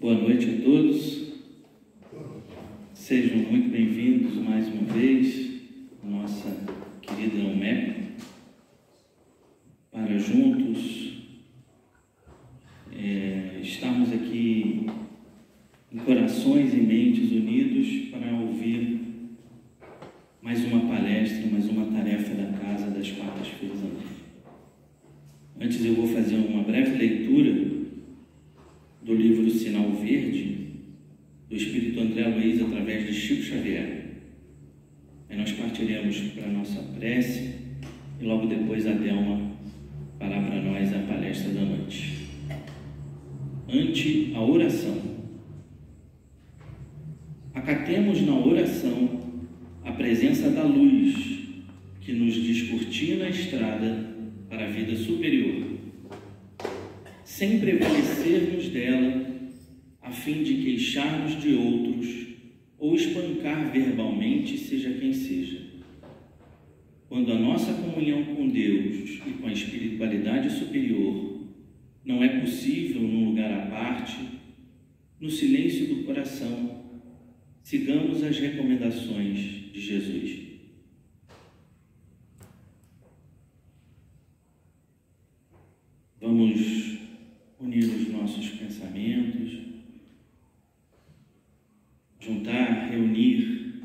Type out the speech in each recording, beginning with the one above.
Boa noite a todos. Sejam muito bem-vindos mais uma vez à nossa querida UMEP, para juntos estarmos aqui em corações e mentes unidos para ouvir mais uma palestra, mais uma tarefa da casa das quartas-feiras à noite. Antes eu vou fazer uma breve leitura do livro Sinal Verde, do Espírito André Luiz, através de Chico Xavier. Aí nós partiremos para a nossa prece e logo depois a Delma fará para nós a palestra da noite. Ante a oração. Acatemos na oração a presença da luz que nos descortina a estrada para a vida superior, sem prevalecer-nos dela, a fim de queixar-nos de outros ou espancar verbalmente, seja quem seja. Quando a nossa comunhão com Deus e com a espiritualidade superior não é possível num lugar à parte, no silêncio do coração, sigamos as recomendações de Jesus. Vamos unir os nossos pensamentos, juntar, reunir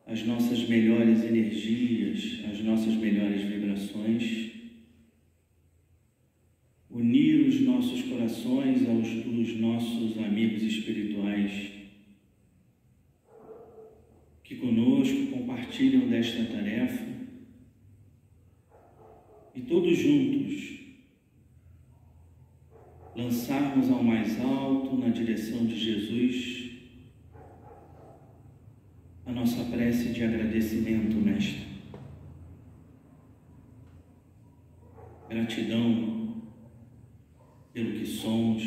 as nossas melhores energias, as nossas melhores vibrações, unir os nossos corações aos dos nossos amigos espirituais que conosco compartilham desta tarefa e todos juntos lançarmos ao mais alto, na direção de Jesus, a nossa prece de agradecimento, Mestre. Gratidão pelo que somos,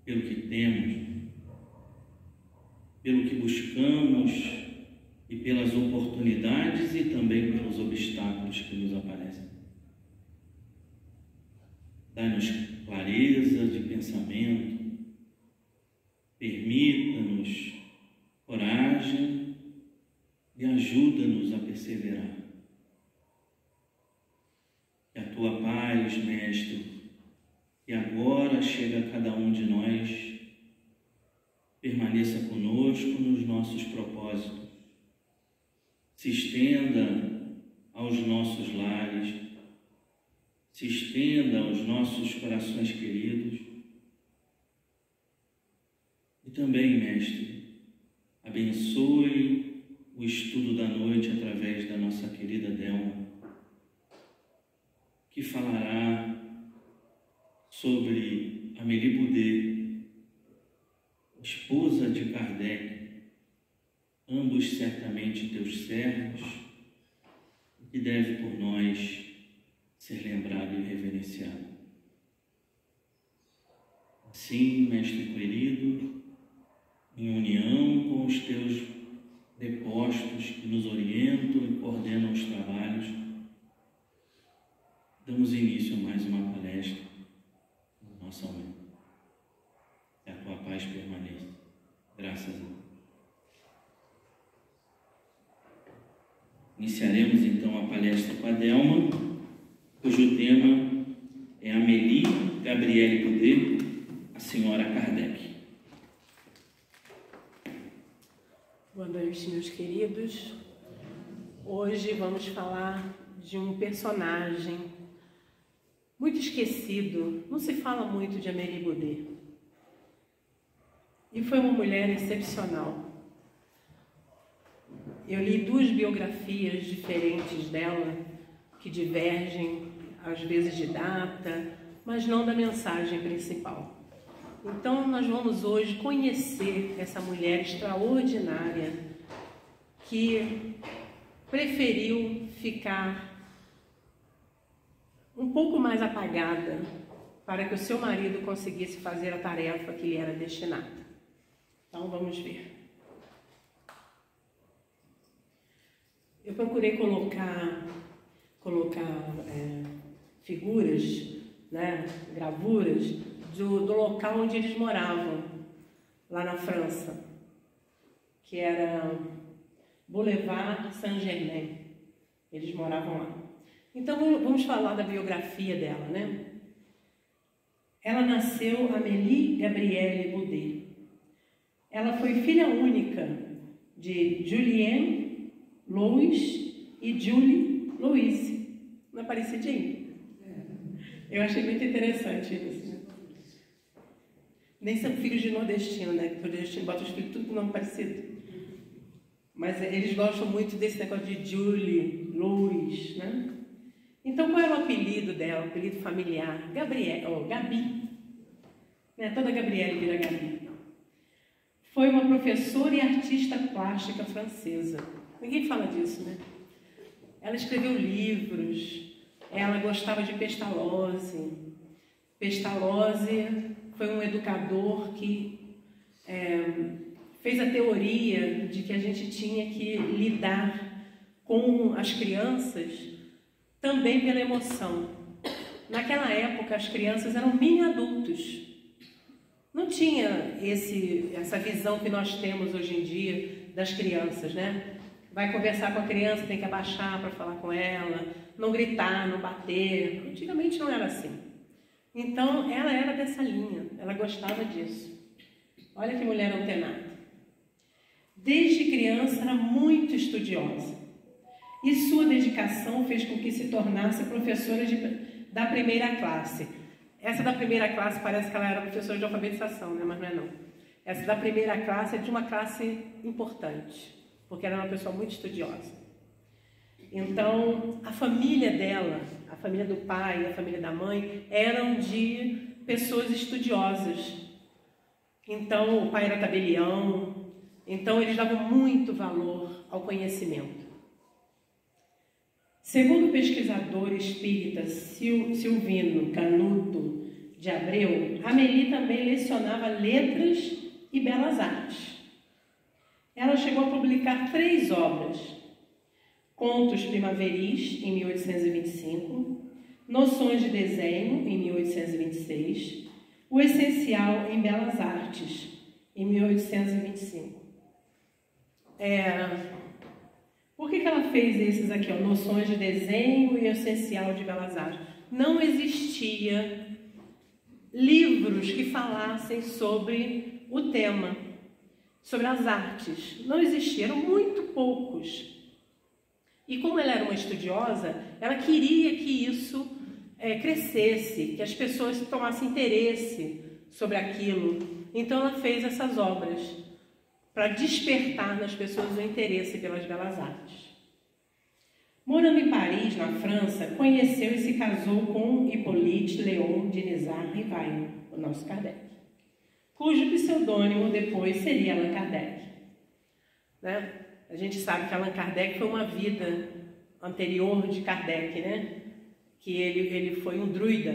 pelo que temos, pelo que buscamos e pelas oportunidades e também pelos obstáculos que nos aparecem. Dá-nos clareza de pensamento, permita-nos coragem e ajuda-nos a perseverar. Que a tua paz, Mestre, que agora chega a cada um de nós, permaneça conosco nos nossos propósitos, se estenda aos nossos lares, se estenda aos nossos corações queridos e também, Mestre, abençoe o estudo da noite através da nossa querida Delma, que falará sobre Amélie Boudet, esposa de Kardec, ambos certamente teus servos, que deve por nós ser lembrado e reverenciado. Assim, Mestre querido, em união com os teus depostos que nos orientam e coordenam os trabalhos, damos início a mais uma palestra na nossa mãe. Que a tua paz permaneça. Graças a Deus. Iniciaremos então a palestra com a Delma, cujo tema é Amélie Gabrielle Boudet, a senhora Kardec. Boa noite, meus queridos. Hoje vamos falar de um personagem muito esquecido. Não se fala muito de Amélie Boudet. E foi uma mulher excepcional. Eu li duas biografias diferentes dela, que divergem às vezes de data, mas não da mensagem principal. Então nós vamos hoje conhecer essa mulher extraordinária que preferiu ficar um pouco mais apagada para que o seu marido conseguisse fazer a tarefa que lhe era destinada. Então vamos ver. Eu procurei colocar figuras, né, gravuras do local onde eles moravam, lá na França, que era Boulevard Saint-Germain. Eles moravam lá. Então, vamos falar da biografia dela, né? Ela nasceu Amélie Gabrielle Boudet. Ela foi filha única de Julien Louis e Julie Louise. Não é parecidinho? Eu achei muito interessante isso. Nem são filhos de nordestino, né? O nordestino bota os filhos tudo com nome parecido. Mas eles gostam muito desse negócio de Julie, Louis, né? Então, qual era o apelido dela, o apelido familiar? Gabi. Né? Toda Gabriele vira Gabi. Foi uma professora e artista plástica francesa. Ninguém fala disso, né? Ela escreveu livros, ela gostava de Pestalozzi. Pestalozzi foi um educador que fez a teoria de que a gente tinha que lidar com as crianças também pela emoção. Naquela época, as crianças eram mini-adultos. Não tinha essa visão que nós temos hoje em dia das crianças, né? Vai conversar com a criança, tem que abaixar para falar com ela, não gritar, não bater. Antigamente não era assim. Então, ela era dessa linha, ela gostava disso. Olha que mulher antenada. Desde criança era muito estudiosa e sua dedicação fez com que se tornasse professora da primeira classe. Essa da primeira classe parece que ela era professora de alfabetização, né? Mas não é não. Essa da primeira classe é de uma classe importante, porque ela era uma pessoa muito estudiosa. Então, a família dela, a família do pai e a família da mãe, eram de pessoas estudiosas. Então, o pai era tabelião, então eles davam muito valor ao conhecimento. Segundo o pesquisador espírita Silvino Canuto de Abreu, Amélie também lecionava letras e belas artes. Ela chegou a publicar 3 obras: Contos Primaveris, em 1825, Noções de Desenho, em 1826, O Essencial em Belas Artes, em 1825. Por que ela fez esses aqui, ó, Noções de Desenho e Essencial de Belas Artes? Não existia livros que falassem sobre o tema, sobre as artes. Não existiam, eram muito poucos. E como ela era uma estudiosa, ela queria que isso crescesse, que as pessoas tomassem interesse sobre aquilo. Então ela fez essas obras para despertar nas pessoas o interesse pelas belas artes. Morando em Paris, na França, conheceu e se casou com Hippolyte Léon Denisard Rivail, o nosso Kardec, cujo pseudônimo depois seria Allan Kardec. Né? A gente sabe que Allan Kardec foi uma vida anterior de Kardec, né? Que ele foi um druida.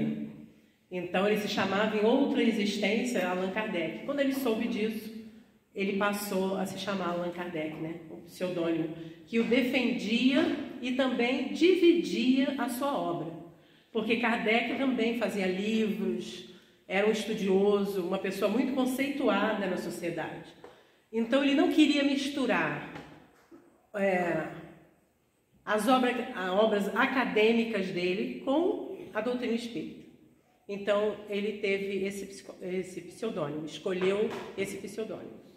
Então ele se chamava em outra existência Allan Kardec. Quando ele soube disso, ele passou a se chamar Allan Kardec, né? O pseudônimo, que o defendia e também dividia a sua obra. Porque Kardec também fazia livros, era um estudioso, uma pessoa muito conceituada na sociedade. Então ele não queria misturar as obras acadêmicas dele com a doutrina espírita. Então ele teve esse pseudônimo, escolheu esse pseudônimo.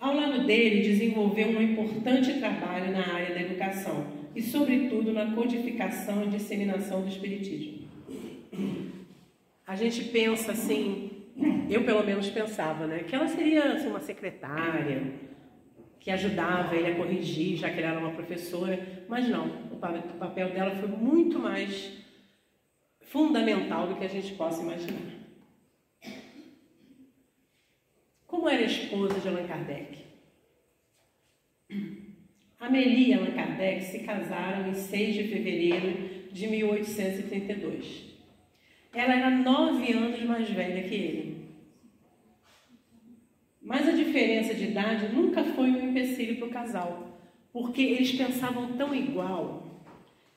Ao lado dele, desenvolveu um importante trabalho na área da educação e, sobretudo, na codificação e disseminação do espiritismo. A gente pensa assim, eu pelo menos pensava, né, que ela seria assim, uma secretária que ajudava ele a corrigir, já que ela era uma professora, mas não, o papel dela foi muito mais fundamental do que a gente possa imaginar. Como era a esposa de Allan Kardec? Amélie e Allan Kardec se casaram em 6 de fevereiro de 1832. Ela era 9 anos mais velha que ele. Mas a diferença de idade nunca foi um empecilho para o casal, porque eles pensavam tão igual,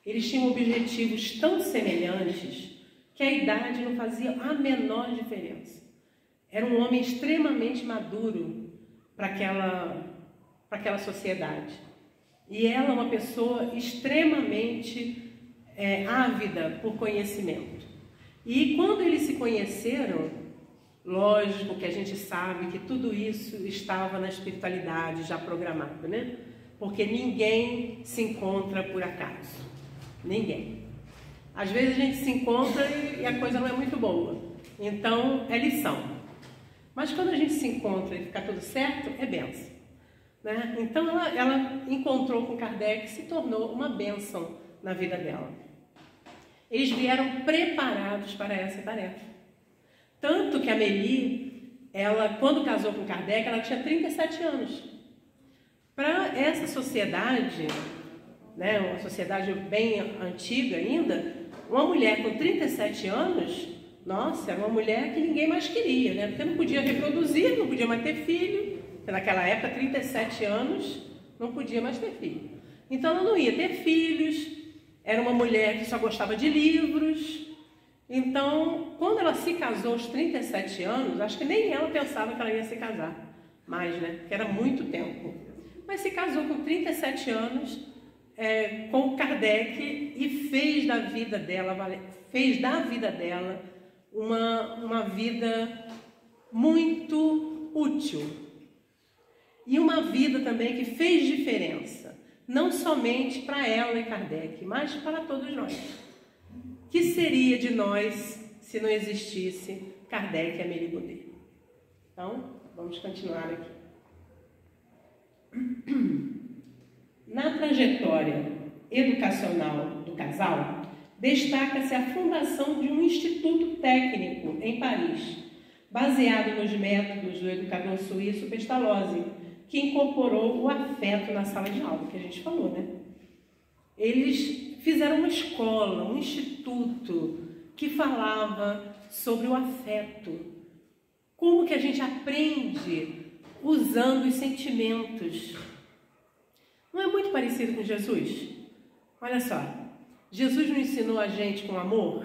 eles tinham objetivos tão semelhantes, que a idade não fazia a menor diferença. Era um homem extremamente maduro para aquela sociedade. E ela uma pessoa extremamente ávida por conhecimento. E quando eles se conheceram, lógico que a gente sabe que tudo isso estava na espiritualidade já programado, né? Porque ninguém se encontra por acaso. Ninguém. Às vezes a gente se encontra e a coisa não é muito boa. Então, é lição. Mas quando a gente se encontra e fica tudo certo, é bênção. Né? Então, ela encontrou com Kardec e se tornou uma bênção na vida dela. Eles vieram preparados para essa tarefa. Tanto que a Amélie, quando casou com Kardec, ela tinha 37 anos. Para essa sociedade, né, uma sociedade bem antiga ainda, uma mulher com 37 anos, nossa, era uma mulher que ninguém mais queria, né? Porque não podia reproduzir, não podia mais ter filho. Naquela época, 37 anos, não podia mais ter filho. Então, ela não ia ter filhos, era uma mulher que só gostava de livros. Então, quando ela se casou aos 37 anos, acho que nem ela pensava que ela ia se casar mais, né? Porque era muito tempo. Mas se casou com 37 anos, com Kardec, e fez da vida dela uma vida muito útil. E uma vida também que fez diferença, não somente para ela e Kardec, mas para todos nós. Que seria de nós se não existisse Kardec e Amélie Baudet? Então, vamos continuar aqui. Na trajetória educacional do casal, destaca-se a fundação de um instituto técnico em Paris, baseado nos métodos do educador suíço Pestalozzi, que incorporou o afeto na sala de aula, que a gente falou, né? Eles fizeram uma escola, um instituto que falava sobre o afeto. Como que a gente aprende usando os sentimentos. Não é muito parecido com Jesus? Olha só, Jesus nos ensinou a gente com amor.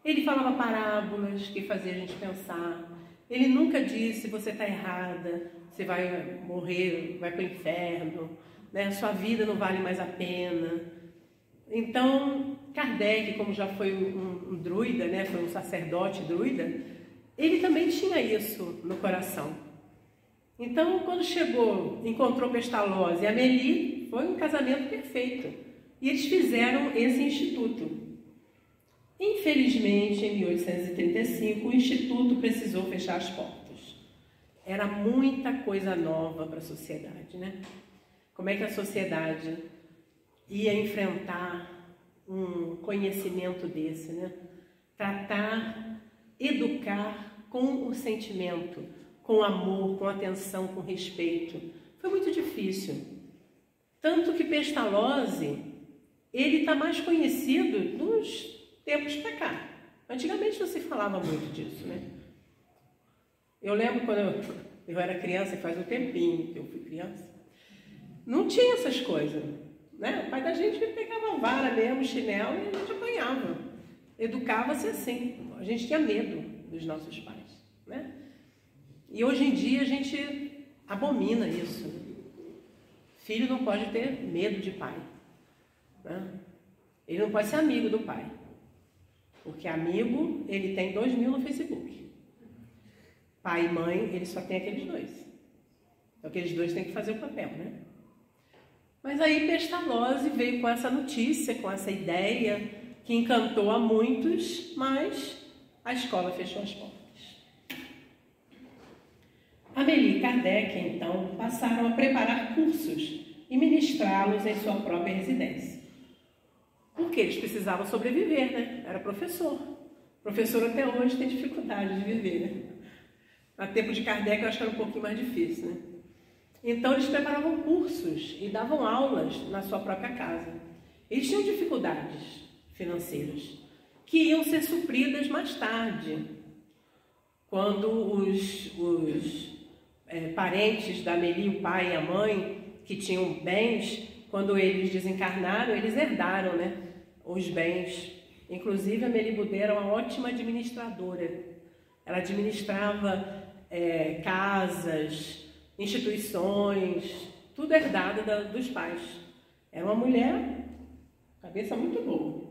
Ele falava parábolas que faziam a gente pensar. Ele nunca disse, você está errada, você vai morrer, vai para o inferno, né? Sua vida não vale mais a pena. Então, Kardec, como já foi um druida, né? Foi um sacerdote druida, ele também tinha isso no coração. Então, quando chegou, encontrou Pestalozzi e Amélie, foi um casamento perfeito. E eles fizeram esse instituto. Infelizmente, em 1835, o instituto precisou fechar as portas. Era muita coisa nova para a sociedade, né? Como é que a sociedade ia enfrentar um conhecimento desse, né? Tratar, educar com o sentimento, com amor, com atenção, com respeito. Foi muito difícil. Tanto que Pestalozzi, ele está mais conhecido dos tempos para cá. Antigamente não se falava muito disso, né? Eu lembro quando eu era criança, faz um tempinho que eu fui criança, não tinha essas coisas, né? O pai da gente pegava vara mesmo, chinelo, e a gente apanhava. Educava-se assim. A gente tinha medo dos nossos pais, né? E hoje em dia a gente abomina isso. Filho não pode ter medo de pai, né? Ele não pode ser amigo do pai. Porque amigo, ele tem 2.000 no Facebook. Pai e mãe, ele só tem aqueles dois. Então, aqueles dois têm que fazer o papel, né? Mas aí Pestalozzi veio com essa notícia, com essa ideia, que encantou a muitos, mas a escola fechou as portas. Amélie e Kardec, então, passaram a preparar cursos e ministrá-los em sua própria residência. Porque eles precisavam sobreviver, né? Era professor. Professor até hoje tem dificuldade de viver, né? No tempo de Kardec eu acho que era um pouquinho mais difícil, né? Então eles preparavam cursos e davam aulas na sua própria casa. Eles tinham dificuldades financeiras que iam ser supridas mais tarde, quando os parentes da Amélie, o pai e a mãe, que tinham bens, quando eles desencarnaram, eles herdaram, né, os bens Inclusive, a Amélie Boudet era uma ótima administradora. Ela administrava casas, instituições, tudo herdado dos pais. Era uma mulher, cabeça muito boa.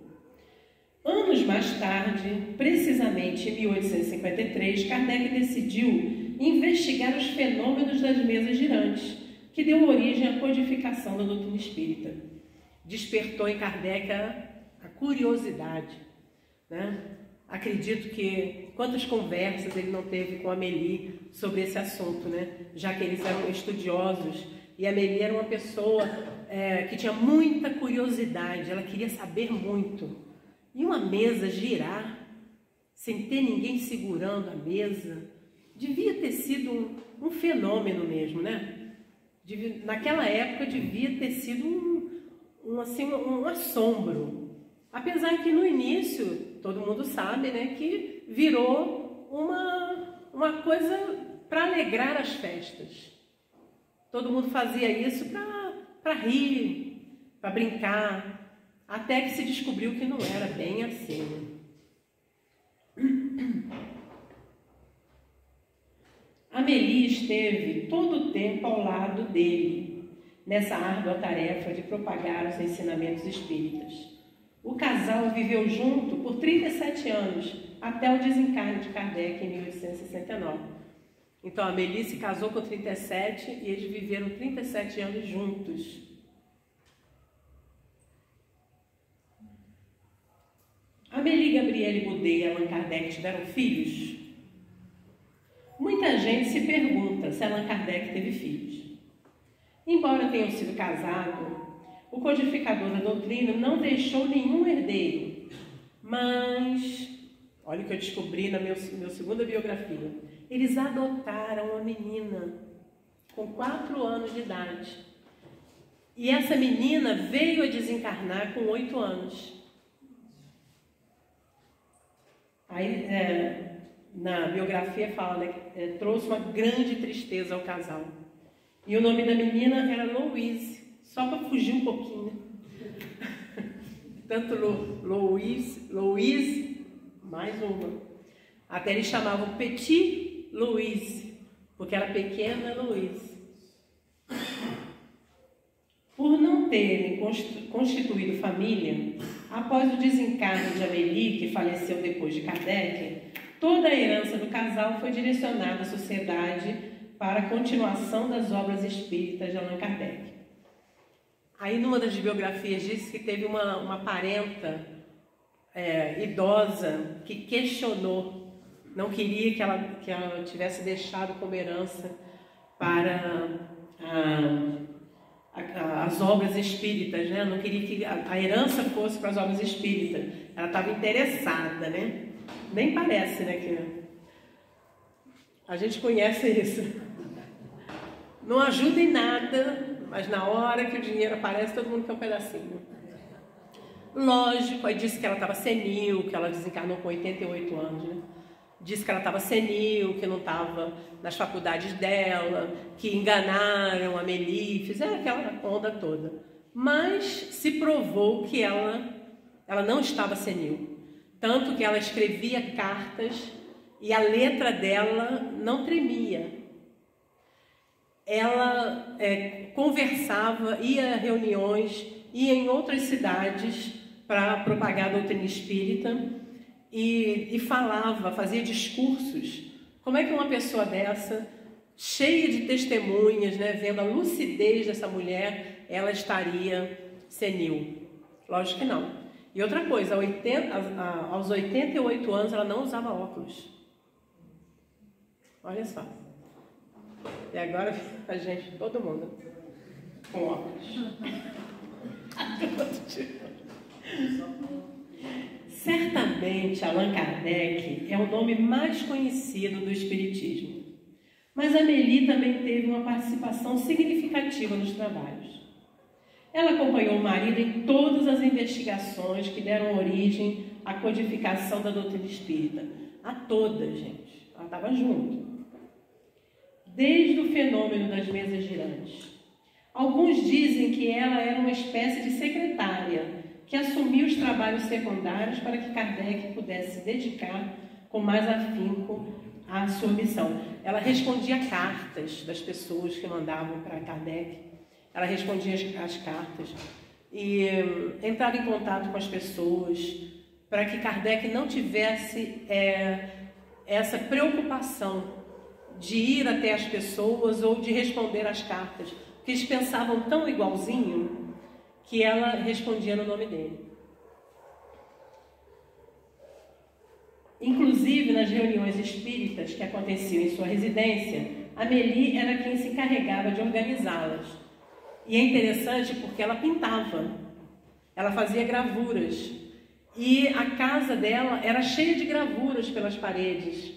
Anos mais tarde, precisamente em 1853, Kardec decidiu investigar os fenômenos das mesas girantes, que deu origem à codificação da doutrina espírita. Despertou em Kardec a curiosidade, né? Acredito que quantas conversas ele não teve com a Amélie sobre esse assunto, né? Já que eles eram estudiosos e a Amélie era uma pessoa que tinha muita curiosidade, ela queria saber muito. E uma mesa girar, sem ter ninguém segurando a mesa, devia ter sido um fenômeno mesmo, né? Naquela época devia ter sido um assombro. Apesar que no início, todo mundo sabe, né, que virou uma coisa para alegrar as festas. Todo mundo fazia isso para rir, para brincar, até que se descobriu que não era bem assim. Amélie esteve todo o tempo ao lado dele, nessa árdua tarefa de propagar os ensinamentos espíritas. O casal viveu junto por 37 anos, até o desencarne de Kardec em 1869. Então, a Amélie se casou com 37 e eles viveram 37 anos juntos. Amélie, Gabrielle Boudet e Allan Kardec tiveram filhos? Muita gente se pergunta se Allan Kardec teve filhos. Embora tenham sido casados, o codificador da doutrina não deixou nenhum herdeiro. Mas, olha o que eu descobri na minha segunda biografia. Eles adotaram uma menina com 4 anos de idade. E essa menina veio a desencarnar com 8 anos. Aí, na biografia fala, né, que trouxe uma grande tristeza ao casal. E o nome da menina era Louise, só para fugir um pouquinho. Tanto Louise, mais uma. Até eles chamavam Petit Louise, porque era pequena Louise. Por não terem constituído família, após o desencarne de Amélie, que faleceu depois de Kardec, toda a herança do casal foi direcionada à sociedade para a continuação das obras espíritas de Allan Kardec. Aí, numa das biografias, disse que teve uma parenta idosa que questionou, não queria que ela tivesse deixado como herança para as obras espíritas, né? Não queria que a herança fosse para as obras espíritas. Ela estava interessada, né? Nem parece, né? Que a gente conhece isso. Não ajuda em nada, mas na hora que o dinheiro aparece, todo mundo quer um pedacinho. Lógico, aí disse que ela estava senil, que ela desencarnou com 88 anos, né? Disse que ela estava senil, que não estava nas faculdades dela, que enganaram a Amélie, fizeram aquela onda toda. Mas se provou que ela não estava senil. Tanto que ela escrevia cartas e a letra dela não tremia. Ela conversava, ia a reuniões, ia em outras cidades para propagar a doutrina espírita e falava, fazia discursos. Como é que uma pessoa dessa, cheia de testemunhas, né, vendo a lucidez dessa mulher, ela estaria senil? Lógico que não. E outra coisa, aos 88 anos ela não usava óculos. Olha só. E agora a gente, todo mundo, com óculos. Certamente Allan Kardec é o nome mais conhecido do Espiritismo. Mas Amélie também teve uma participação significativa nos trabalhos. Ela acompanhou o marido em todas as investigações que deram origem à codificação da doutrina espírita. A todas, gente. Ela estava junto. Desde o fenômeno das mesas girantes. Alguns dizem que ela era uma espécie de secretária que assumiu os trabalhos secundários para que Kardec pudesse se dedicar com mais afinco à sua missão. Ela respondia cartas das pessoas que mandavam para Kardec, ela respondia as cartas e entrava em contato com as pessoas para que Kardec não tivesse essa preocupação de ir até as pessoas ou de responder às cartas, porque eles pensavam tão igualzinho que ela respondia no nome dele. Inclusive, nas reuniões espíritas que aconteciam em sua residência, Amélie era quem se encarregava de organizá-las. E é interessante porque ela pintava, ela fazia gravuras, e a casa dela era cheia de gravuras pelas paredes.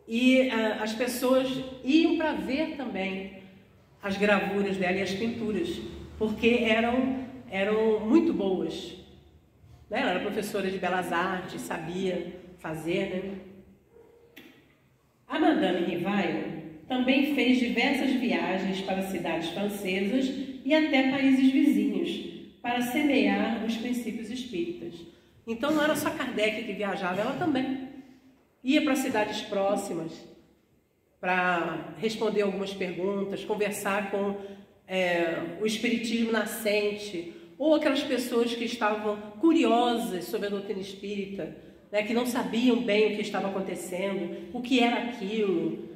E as pessoas iam para ver também as gravuras dela e as pinturas, porque eram muito boas. Ela era professora de belas artes, sabia fazer, né? A Madame Rivaio também fez diversas viagens para cidades francesas e até países vizinhos, para semear os princípios espíritas. Então não era só Kardec que viajava, ela também ia para cidades próximas para responder algumas perguntas, conversar com o espiritismo nascente, ou aquelas pessoas que estavam curiosas sobre a doutrina espírita, né, que não sabiam bem o que estava acontecendo, o que era aquilo,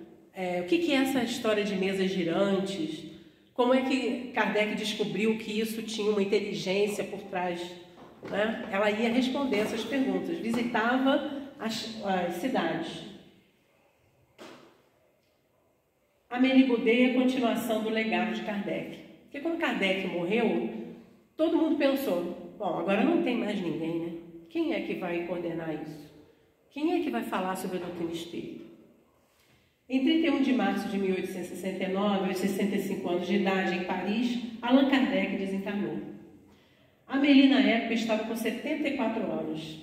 o que é essa história de mesas girantes, como é que Kardec descobriu que isso tinha uma inteligência por trás, né? Ela ia responder essas perguntas, visitava as cidades. Amélie Boudet é a continuação do legado de Kardec. Porque quando Kardec morreu, todo mundo pensou, bom, agora não tem mais ninguém, né? Quem é que vai coordenar isso? Quem é que vai falar sobre a doutrina espírita? Em 31 de março de 1869, aos 65 anos de idade, em Paris, Allan Kardec desencarnou. Amélie, na época, estava com 74 anos.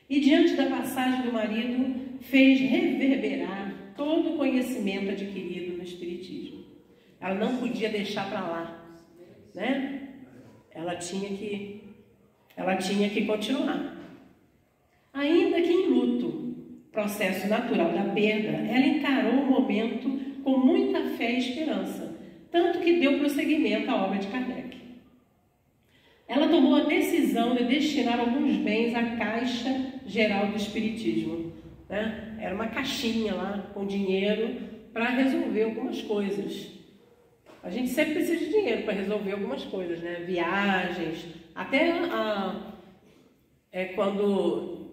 E, diante da passagem do marido, fez reverberar todo o conhecimento adquirido no Espiritismo. Ela não podia deixar para lá, né? Ela tinha que continuar. Ainda que em luto, processo natural da perda, ela encarou o momento com muita fé e esperança, tanto que deu prosseguimento à obra de Kardec. Ela tomou a decisão de destinar alguns bens à Caixa Geral do Espiritismo, né? Era uma caixinha lá com dinheiro para resolver algumas coisas. A gente sempre precisa de dinheiro para resolver algumas coisas, né? Viagens, até quando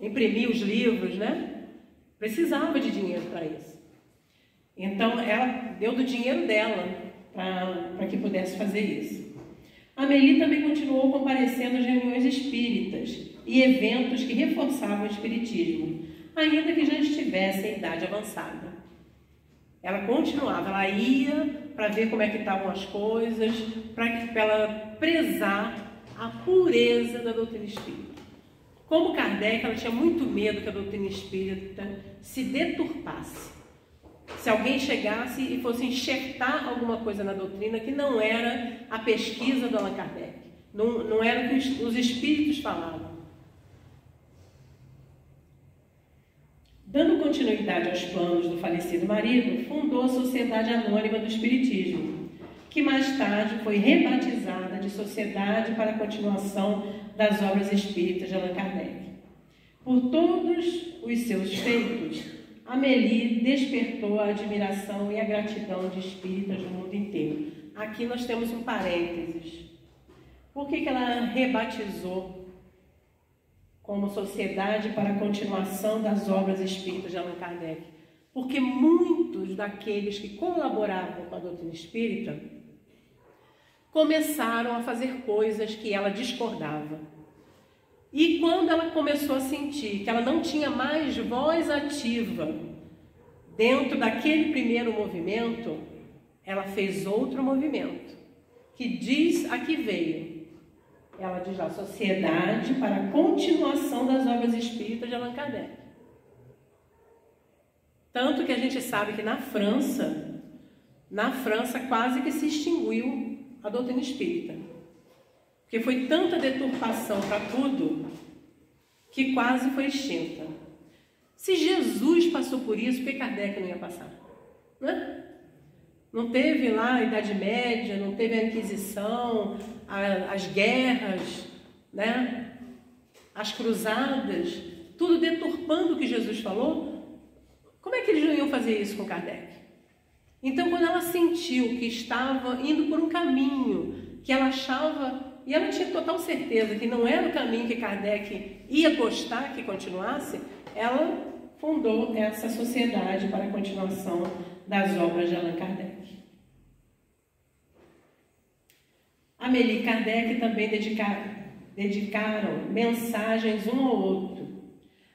imprimia os livros, né? Precisava de dinheiro para isso. Então, ela deu do dinheiro dela para que pudesse fazer isso. Amélie também continuou comparecendo às reuniões espíritas e eventos que reforçavam o espiritismo, ainda que já estivesse em idade avançada. Ela continuava, ela ia para ver como é que estavam as coisas, para ela prezar a pureza da doutrina espírita. Como Kardec, ela tinha muito medo que a doutrina espírita se deturpasse. Se alguém chegasse e fosse enxertar alguma coisa na doutrina que não era a pesquisa do Allan Kardec, não era o que os espíritos falavam. Dando continuidade aos planos do falecido marido, fundou a Sociedade Anônima do Espiritismo, que mais tarde foi rebatizada de Sociedade para a Continuação das Obras Espíritas de Allan Kardec. Por todos os seus feitos, Amélie despertou a admiração e a gratidão de espíritas do mundo inteiro. Aqui nós temos um parênteses. Por que ela rebatizou como Sociedade para a Continuação das Obras Espíritas de Allan Kardec? Porque muitos daqueles que colaboravam com a doutrina espírita começaram a fazer coisas que ela discordava. E quando ela começou a sentir que ela não tinha mais voz ativa dentro daquele primeiro movimento, ela fez outro movimento, que diz a que veio. Ela diz lá, Sociedade para a Continuação das Obras Espíritas de Allan Kardec. Tanto que a gente sabe que na França quase que se extinguiu a doutrina espírita. Porque foi tanta deturpação para tudo que quase foi extinta. Se Jesus passou por isso, por que Kardec não ia passar? Né? Não teve lá a Idade Média, não teve a Inquisição, as guerras, né? As cruzadas, tudo deturpando o que Jesus falou. Como é que eles não iam fazer isso com Kardec? Então, quando ela sentiu que estava indo por um caminho que ela achava, e ela tinha total certeza que não era o caminho que Kardec ia gostar que continuasse, ela fundou essa sociedade para a continuação das obras de Allan Kardec. Amélie e Kardec também dedicaram mensagens um ao outro.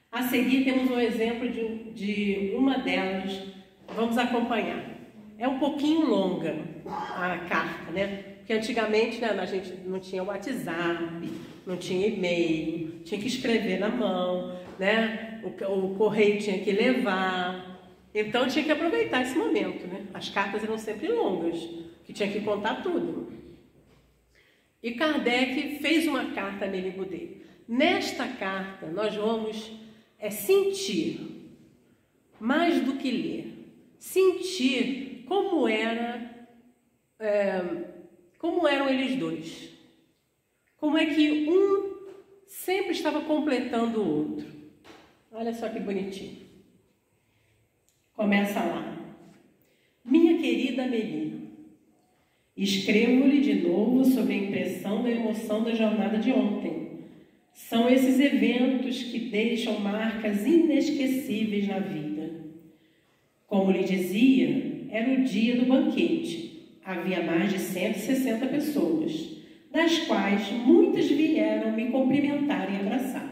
A seguir temos um exemplo de uma delas. Vamos acompanhar. É um pouquinho longa a carta, né? Porque antigamente, né, a gente não tinha WhatsApp, não tinha e-mail, tinha que escrever na mão, né? O correio tinha que levar. Então tinha que aproveitar esse momento, né? As cartas eram sempre longas, que tinha que contar tudo. E Kardec fez uma carta a Amélie Goudet. Nesta carta nós vamos sentir, mais do que ler, sentir como eram eles dois. Como é que um sempre estava completando o outro. Olha só que bonitinho. Começa lá. Minha querida Amélie, escrevo-lhe de novo sobre a impressão da emoção da jornada de ontem. São esses eventos que deixam marcas inesquecíveis na vida. Como lhe dizia, era o dia do banquete. Havia mais de 160 pessoas, das quais muitas vieram me cumprimentar e abraçar.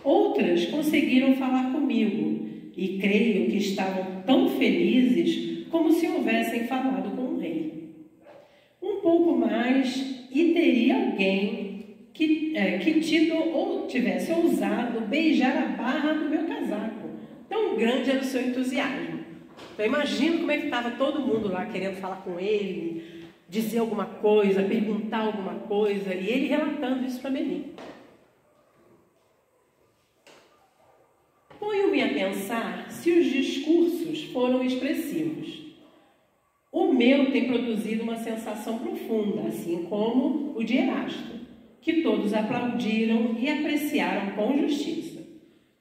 Outras conseguiram falar comigo e creio que estavam tão felizes como se houvessem falado com o rei. Um pouco mais e teria alguém que tivesse ousado beijar a barra do meu casaco. Tão grande era o seu entusiasmo. Então imagino como é que estava todo mundo lá querendo falar com ele, dizer alguma coisa, perguntar alguma coisa, e ele relatando isso para Amélie. Ponho-me a pensar se os discursos foram expressivos. O meu tem produzido uma sensação profunda, assim como o de Erasto, que todos aplaudiram e apreciaram com justiça.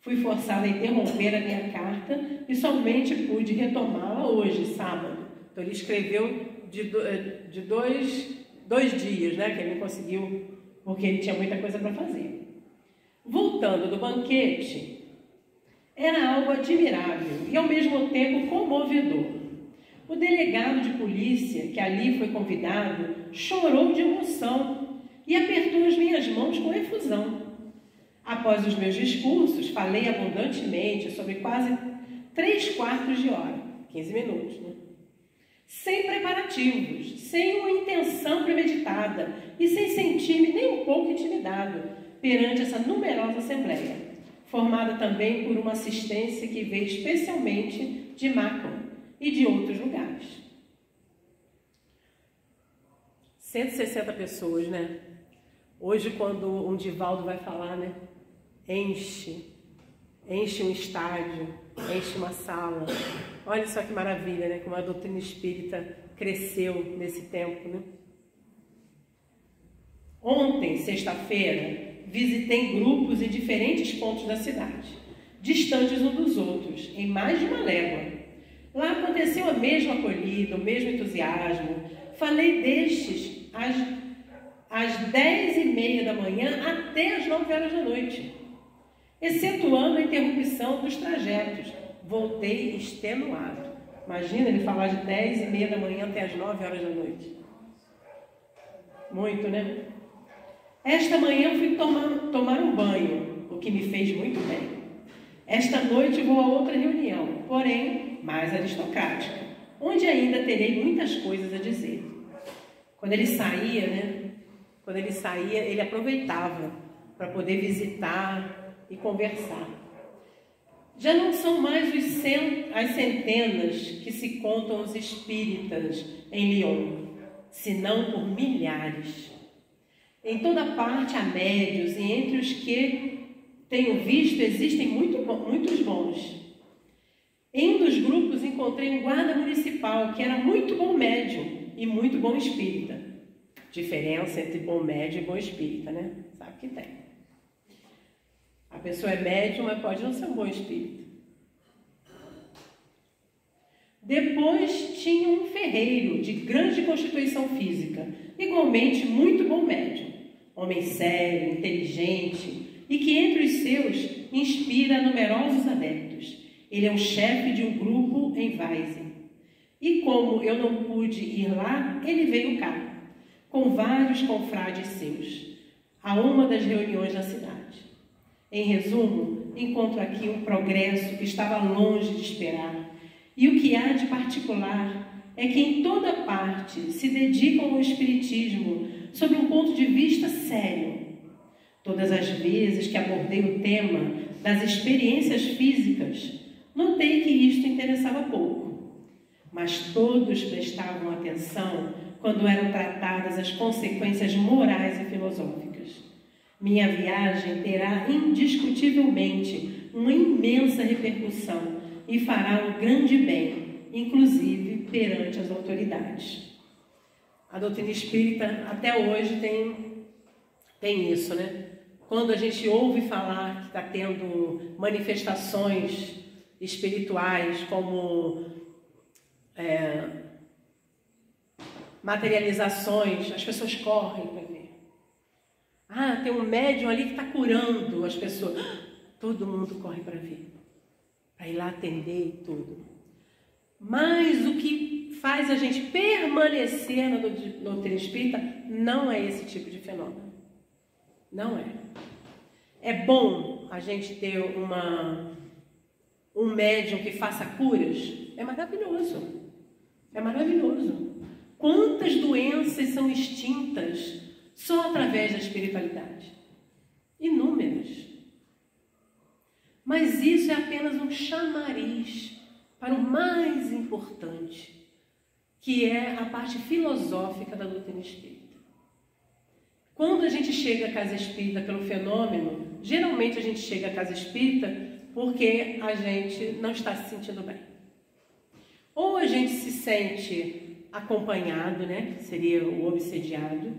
Fui forçada a interromper a minha carta e somente pude retomá-la hoje, sábado. Então ele escreveu de dois dias, né, que ele não conseguiu, porque ele tinha muita coisa para fazer. Voltando do banquete, era algo admirável e ao mesmo tempo comovedor. O delegado de polícia, que ali foi convidado, chorou de emoção e apertou as minhas mãos com efusão. Após os meus discursos, falei abundantemente sobre quase 3/4 de hora, 15 minutos, né? Sem preparativos, sem uma intenção premeditada e sem sentir-me nem um pouco intimidado perante essa numerosa assembleia, formada também por uma assistência que veio especialmente de Macon e de outros lugares. 160 pessoas, né? Hoje, quando um Divaldo vai falar, né? Enche um estádio, enche uma sala. Olha só que maravilha, né? Como a doutrina espírita cresceu nesse tempo, né? Ontem, sexta-feira, visitei grupos em diferentes pontos da cidade, distantes uns dos outros, em mais de uma légua. Lá aconteceu a mesma acolhida, o mesmo entusiasmo. Falei destes às 10h30 da manhã até às 9h da noite, excetuando a interrupção dos trajetos. Voltei extenuado. Imagina ele falar de 10h30 da manhã até às 9h da noite. Muito, né? Esta manhã fui tomar um banho, o que me fez muito bem. Esta noite vou a outra reunião, porém mais aristocrática, onde ainda terei muitas coisas a dizer. Quando ele saía, né? Quando ele saía, ele aproveitava para poder visitar e conversar. Já não são mais as centenas que se contam os espíritas em Lyon, senão por milhares. Em toda parte há médios, e entre os que tenho visto existem muitos bons. Em um dos grupos encontrei um guarda municipal que era muito bom médium e muito bom espírita. Diferença entre bom médium e bom espírita, né? Sabe que tem. A pessoa é médium, mas pode não ser um bom espírita. Depois tinha um ferreiro de grande constituição física, igualmente muito bom médium, homem sério, inteligente e que entre os seus inspira numerosos adeptos. Ele é o chefe de um grupo em Weizen. E como eu não pude ir lá, ele veio cá, com vários confrades seus, a uma das reuniões da cidade. Em resumo, encontro aqui um progresso que estava longe de esperar. E o que há de particular é que em toda parte se dedicam ao espiritismo sob um ponto de vista sério. Todas as vezes que abordei o tema das experiências físicas, notei que isto interessava pouco. Mas todos prestavam atenção quando eram tratadas as consequências morais e filosóficas. Minha viagem terá indiscutivelmente uma imensa repercussão e fará um grande bem, inclusive perante as autoridades. A doutrina espírita até hoje tem isso, né? Quando a gente ouve falar que está tendo manifestações espirituais como materializações, as pessoas correm para ver. Ah, tem um médium ali que está curando as pessoas. Todo mundo corre para ver, para ir lá atender e tudo. Mas o que faz a gente permanecer na doutrina espírita não é esse tipo de fenômeno. Não é. É bom a gente ter um médium que faça curas? É maravilhoso. É maravilhoso. Quantas doenças são extintas só através da espiritualidade? Inúmeras. Mas isso é apenas um chamariz para o mais importante, que é a parte filosófica da doutrina espírita. Quando a gente chega à casa espírita pelo fenômeno, geralmente a gente chega à casa espírita porque a gente não está se sentindo bem. Ou a gente se sente acompanhado, né, que seria o obsediado,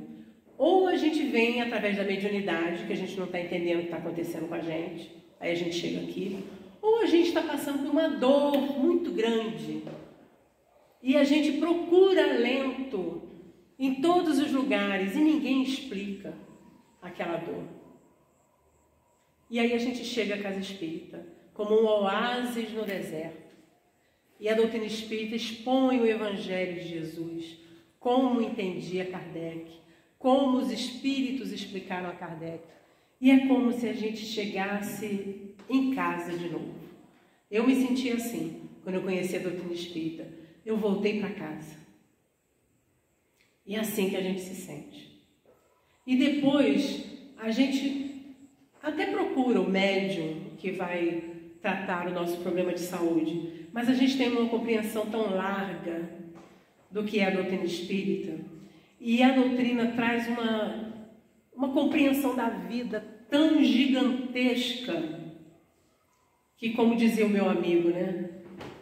ou a gente vem através da mediunidade, que a gente não está entendendo o que está acontecendo com a gente, aí a gente chega aqui, ou a gente está passando por uma dor muito grande e a gente procura alento em todos os lugares e ninguém explica aquela dor. E aí a gente chega à casa espírita como um oásis no deserto. E a doutrina espírita expõe o Evangelho de Jesus, como entendia Kardec, como os espíritos explicaram a Kardec. E é como se a gente chegasse em casa de novo. Eu me senti assim, quando eu conheci a doutrina espírita. Eu voltei para casa. E é assim que a gente se sente. E depois, a gente até procura o médium que vai tratar o nosso problema de saúde. Mas a gente tem uma compreensão tão larga do que é a doutrina espírita. E a doutrina traz uma compreensão da vida tão gigantesca que, como dizia o meu amigo, né?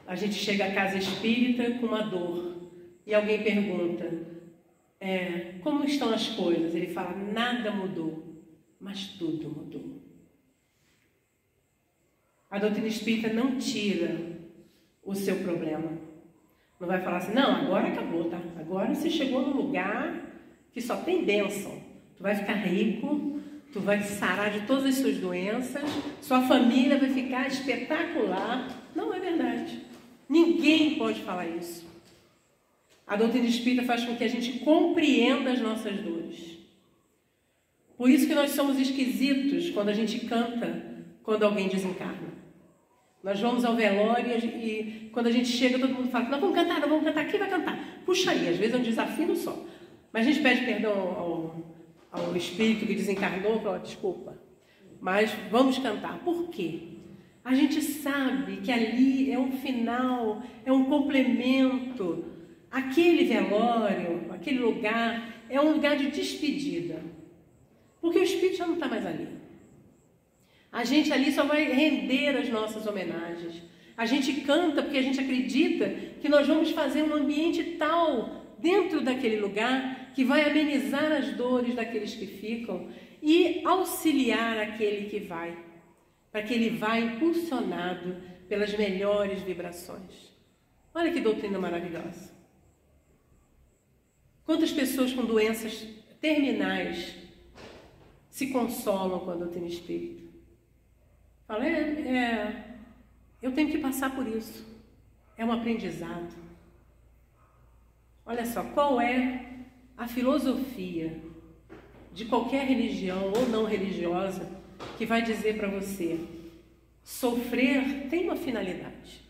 A gente chega à casa espírita com uma dor e alguém pergunta, como estão as coisas? Ele fala, nada mudou, mas tudo mudou. A doutrina espírita não tira o seu problema. Não vai falar assim, não, agora acabou, tá? Agora você chegou num lugar que só tem bênção. Tu vai ficar rico, tu vai sarar de todas as suas doenças, sua família vai ficar espetacular. Não é verdade. Ninguém pode falar isso. A doutrina espírita faz com que a gente compreenda as nossas dores. Por isso que nós somos esquisitos quando a gente canta, quando alguém desencarna. Nós vamos ao velório e quando a gente chega, todo mundo fala, não, vamos cantar, quem vai cantar? Puxa aí, às vezes é um desafio só. Mas a gente pede perdão ao espírito que desencarnou, fala, desculpa, mas vamos cantar. Por quê? A gente sabe que ali é um final, é um complemento. Aquele velório, aquele lugar, é um lugar de despedida. Porque o Espírito já não está mais ali. A gente ali só vai render as nossas homenagens. A gente canta porque a gente acredita que nós vamos fazer um ambiente tal dentro daquele lugar que vai amenizar as dores daqueles que ficam e auxiliar aquele que vai, para que ele vá impulsionado pelas melhores vibrações. Olha que doutrina maravilhosa. Quantas pessoas com doenças terminais se consolam com a doutrina espírita? Fala, eu tenho que passar por isso. É um aprendizado. Olha só, qual é a filosofia de qualquer religião ou não religiosa que vai dizer para você: sofrer tem uma finalidade.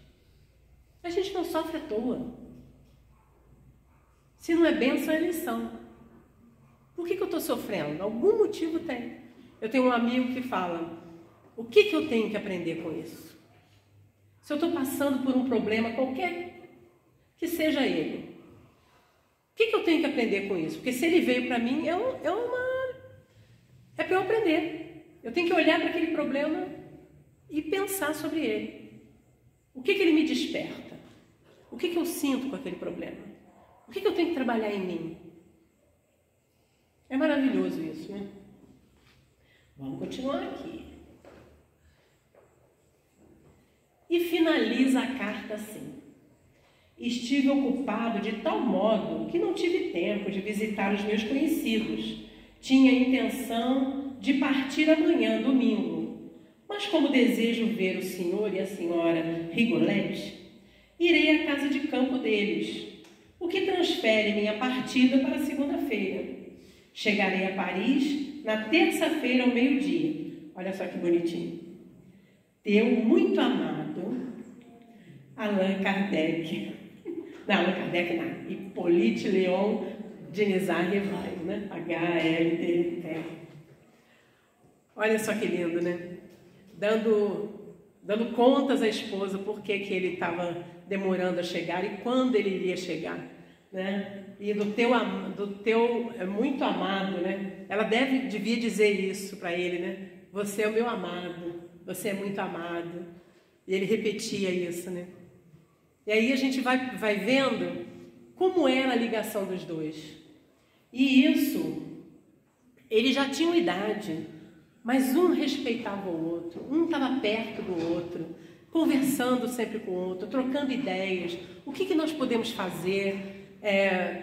A gente não sofre à toa. Se não é bênção, é lição. Por que eu estou sofrendo? Algum motivo tem. Eu tenho um amigo que fala: o que eu tenho que aprender com isso? Se eu estou passando por um problema qualquer que seja ele, o que eu tenho que aprender com isso? Porque se ele veio para mim, é para eu aprender. Eu tenho que olhar para aquele problema e pensar sobre ele. O que ele me desperta? O que eu sinto com aquele problema? O que eu tenho que trabalhar em mim? É maravilhoso isso, né? Vamos continuar aqui. E finaliza a carta assim: estive ocupado de tal modo que não tive tempo de visitar os meus conhecidos. Tinha a intenção de partir amanhã, domingo, mas como desejo ver o senhor e a senhora Rigolette, irei à casa de campo deles, o que transfere minha partida para segunda-feira. Chegarei a Paris na terça-feira ao meio-dia. Olha só que bonitinho. Teu muito amado Allan Kardec. Não, Allan Kardec não. Hippolyte Léon Denisard Rivail, né? HLD. Olha só que lindo, né? Dando contas à esposa por que ele estava demorando a chegar e quando ele iria chegar, né? E do teu muito amado, né? Ela devia dizer isso para ele, né? Você é o meu amado, você é muito amado. E ele repetia isso, né? E aí a gente vai vendo como era a ligação dos dois. E isso, eles já tinham idade, mas um respeitava o outro, um estava perto do outro, conversando sempre com o outro, trocando ideias. O que nós podemos fazer?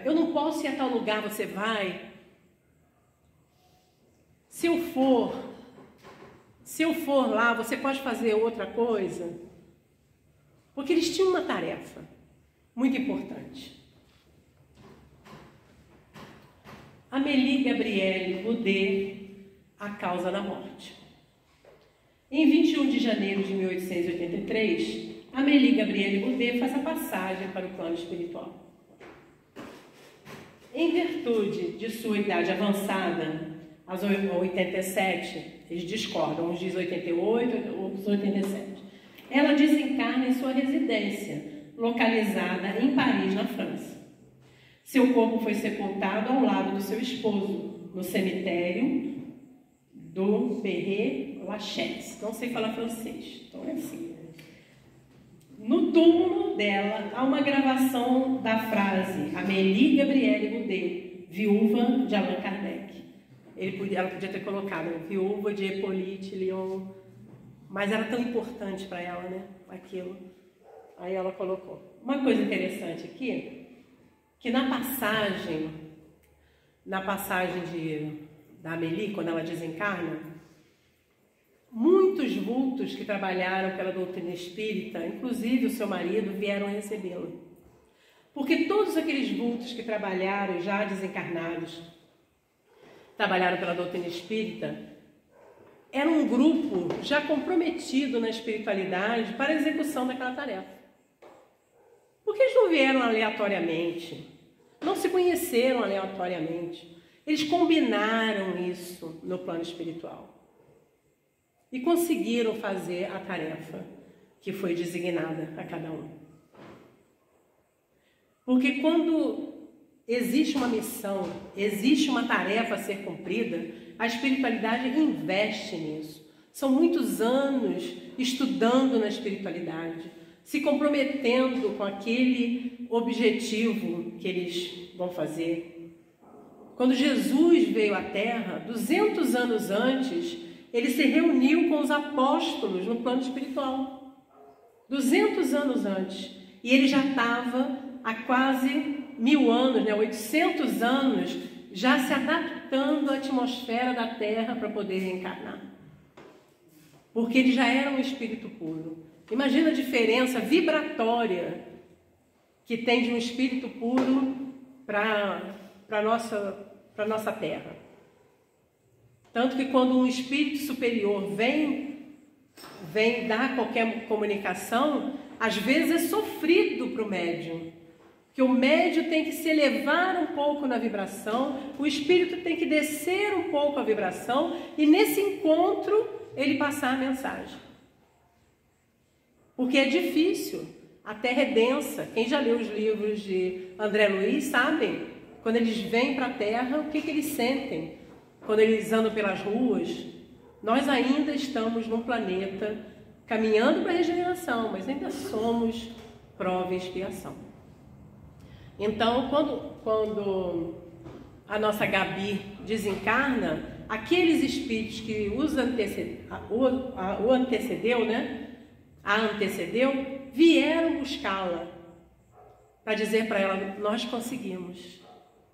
Eu não posso ir a tal lugar, você vai? Se eu for lá, você pode fazer outra coisa? Porque eles tinham uma tarefa muito importante. Amélie Gabrielle Boudet, A Causa da Morte. Em 21 de janeiro de 1883, Amélie Gabrielle Boudet faz a passagem para o plano espiritual. Em virtude de sua idade avançada, aos 87, eles discordam, uns dizem 88, outros 87. Ela desencarna em sua residência, localizada em Paris, na França. Seu corpo foi sepultado ao lado do seu esposo, no cemitério do Père-Lachaise. Não sei falar francês, então é assim. No túmulo dela há uma gravação da frase Amélie Gabrielle Boudet, viúva de Allan Kardec. Ela podia ter colocado viúva de Hippolyte Léon, mas era tão importante para ela, né? Aquilo. Aí ela colocou. Uma coisa interessante aqui, que na passagem da Amélie, quando ela desencarna, muitos vultos que trabalharam pela doutrina espírita, inclusive o seu marido, vieram recebê-la. Porque todos aqueles vultos que trabalharam, já desencarnados, trabalharam pela doutrina espírita, era um grupo já comprometido na espiritualidade para a execução daquela tarefa. Porque eles não vieram aleatoriamente, não se conheceram aleatoriamente. Eles combinaram isso no plano espiritual e conseguiram fazer a tarefa que foi designada a cada um. Porque quando existe uma missão, existe uma tarefa a ser cumprida, a espiritualidade investe nisso. São muitos anos estudando na espiritualidade, se comprometendo com aquele objetivo que eles vão fazer. Quando Jesus veio à Terra, 200 anos antes, ele se reuniu com os apóstolos no plano espiritual. 200 anos antes. E ele já estava há quase 1000 anos, 800 anos, já se adaptando à atmosfera da Terra para poder reencarnar. Porque ele já era um espírito puro. Imagina a diferença vibratória que tem de um espírito puro para a nossa Terra. Tanto que quando um espírito superior vem dar qualquer comunicação, às vezes é sofrido para o médium. Que o médium tem que se elevar um pouco na vibração, o espírito tem que descer um pouco a vibração e nesse encontro ele passar a mensagem. Porque é difícil, a Terra é densa. Quem já leu os livros de André Luiz sabem, quando eles vêm para a Terra, o que eles sentem quando eles andam pelas ruas. Nós ainda estamos num planeta caminhando para a regeneração, mas ainda somos prova e expiação. Então, quando a nossa Gabi desencarna, aqueles espíritos que a antecedeu, vieram buscá-la para dizer para ela: nós conseguimos,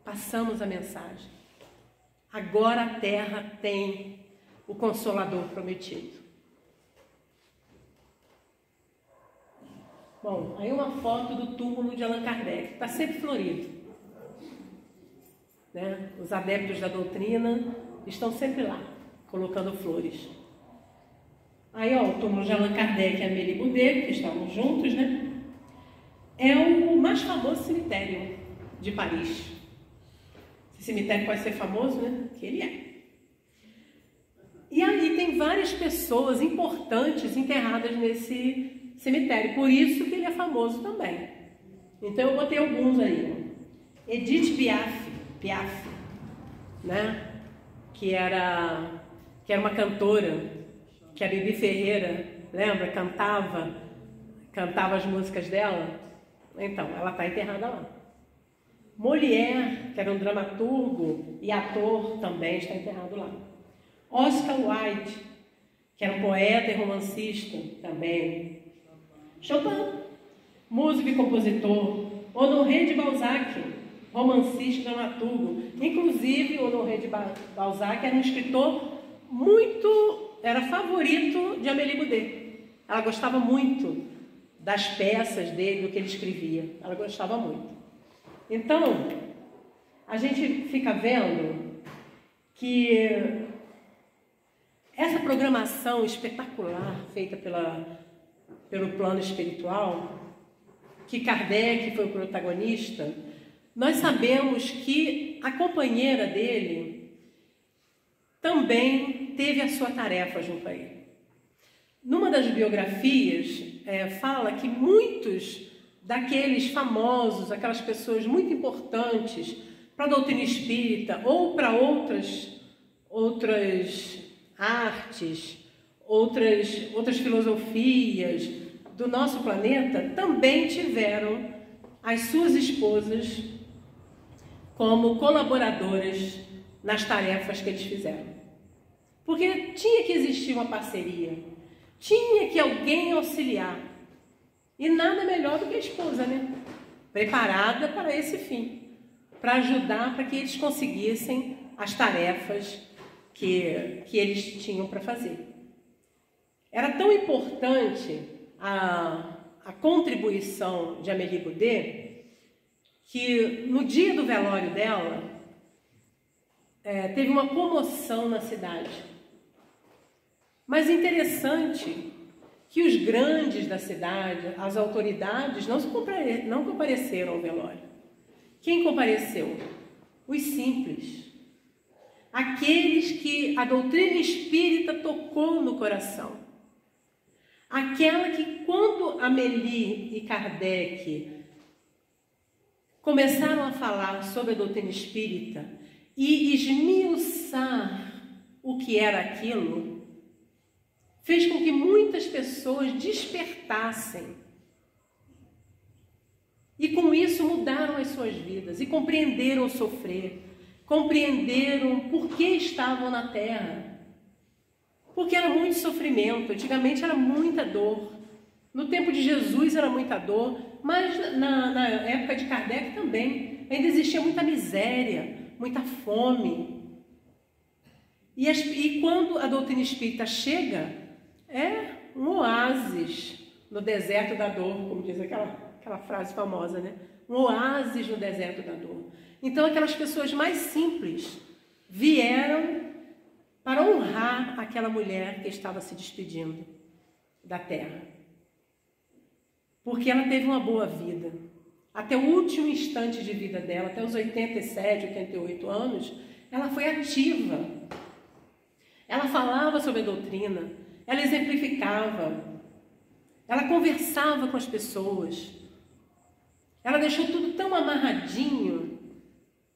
passamos a mensagem. Agora a Terra tem o Consolador prometido. Bom, aí uma foto do túmulo de Allan Kardec, que está sempre florido. Né? Os adeptos da doutrina estão sempre lá, colocando flores. Aí, ó, o túmulo de Allan Kardec e Amélie Boudet, que estavam juntos, né? É o mais famoso cemitério de Paris. Esse cemitério pode ser famoso, né? Que ele é. E aí tem várias pessoas importantes enterradas nesse cemitério, por isso que ele é famoso também. Então eu botei alguns aí. Edith Piaf, né? Que era uma cantora, que a Bibi Ferreira, lembra? Cantava as músicas dela. Então, ela está enterrada lá. Molière, que era um dramaturgo e ator, também está enterrado lá. Oscar Wilde, que era um poeta e romancista, também. Chopin, músico e compositor. Honoré de Balzac, romancista e dramaturgo. Inclusive, Honoré de Balzac era um escritor era favorito de Amélie Boudet. Ela gostava muito das peças dele, do que ele escrevia. Ela gostava muito. Então, a gente fica vendo que essa programação espetacular feita pelo plano espiritual, que Kardec foi o protagonista, nós sabemos que a companheira dele também teve a sua tarefa junto a ele. Numa das biografias, fala que muitos daqueles famosos, aquelas pessoas muito importantes para a doutrina espírita ou para outras artes, outras filosofias do nosso planeta, também tiveram as suas esposas como colaboradoras nas tarefas que eles fizeram. Porque tinha que existir uma parceria, tinha que alguém auxiliar. E nada melhor do que a esposa, né? Preparada para esse fim, para ajudar para que eles conseguissem as tarefas que eles tinham para fazer. Era tão importante a contribuição de Amélie Boudet que no dia do velório dela teve uma comoção na cidade. Mas interessante que os grandes da cidade, as autoridades, não compareceram ao velório. Quem compareceu? Os simples. Aqueles que a doutrina espírita tocou no coração. Aquela que, quando Amélie e Kardec começaram a falar sobre a doutrina espírita e esmiuçar o que era aquilo, fez com que muitas pessoas despertassem. E com isso mudaram as suas vidas e compreenderam o sofrer, compreenderam por que estavam na Terra. Porque era muito sofrimento, antigamente era muita dor. No tempo de Jesus era muita dor, mas na época de Kardec também. Ainda existia muita miséria, muita fome. E quando a doutrina espírita chega, é um oásis no deserto da dor, como diz aquela frase famosa, né? Um oásis no deserto da dor. Então aquelas pessoas mais simples vieram para honrar aquela mulher que estava se despedindo da terra. Porque ela teve uma boa vida. Até o último instante de vida dela, até os 87, 88 anos, ela foi ativa. Ela falava sobre a doutrina, ela exemplificava, ela conversava com as pessoas. Ela deixou tudo tão amarradinho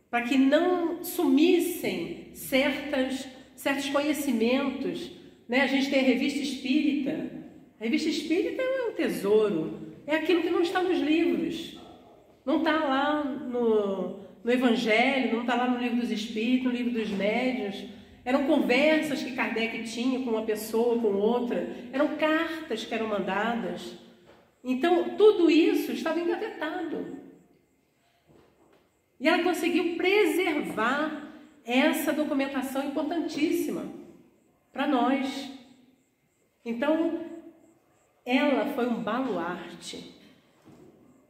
para que não sumissem certos conhecimentos, né? A gente tem a revista espírita. A revista espírita é um tesouro. É aquilo que não está nos livros. Não está lá no Evangelho, não está lá no Livro dos Espíritos, no Livro dos Médiuns. Eram conversas que Kardec tinha com uma pessoa, com outra. Eram cartas que eram mandadas. Então, tudo isso estava engavetado. E ela conseguiu preservar essa documentação importantíssima para nós. Então, ela foi um baluarte.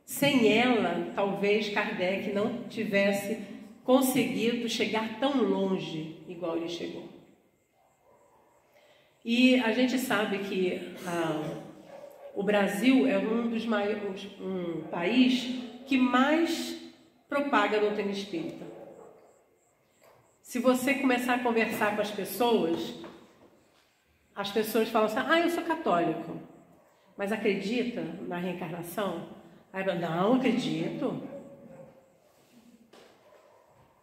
Sem ela, talvez Kardec não tivesse conseguido chegar tão longe igual ele chegou. E a gente sabe que o Brasil é um país que mais propaga a doutrina espírita. Se você começar a conversar com as pessoas falam assim: eu sou católico, mas acredita na reencarnação? Aí não acredito.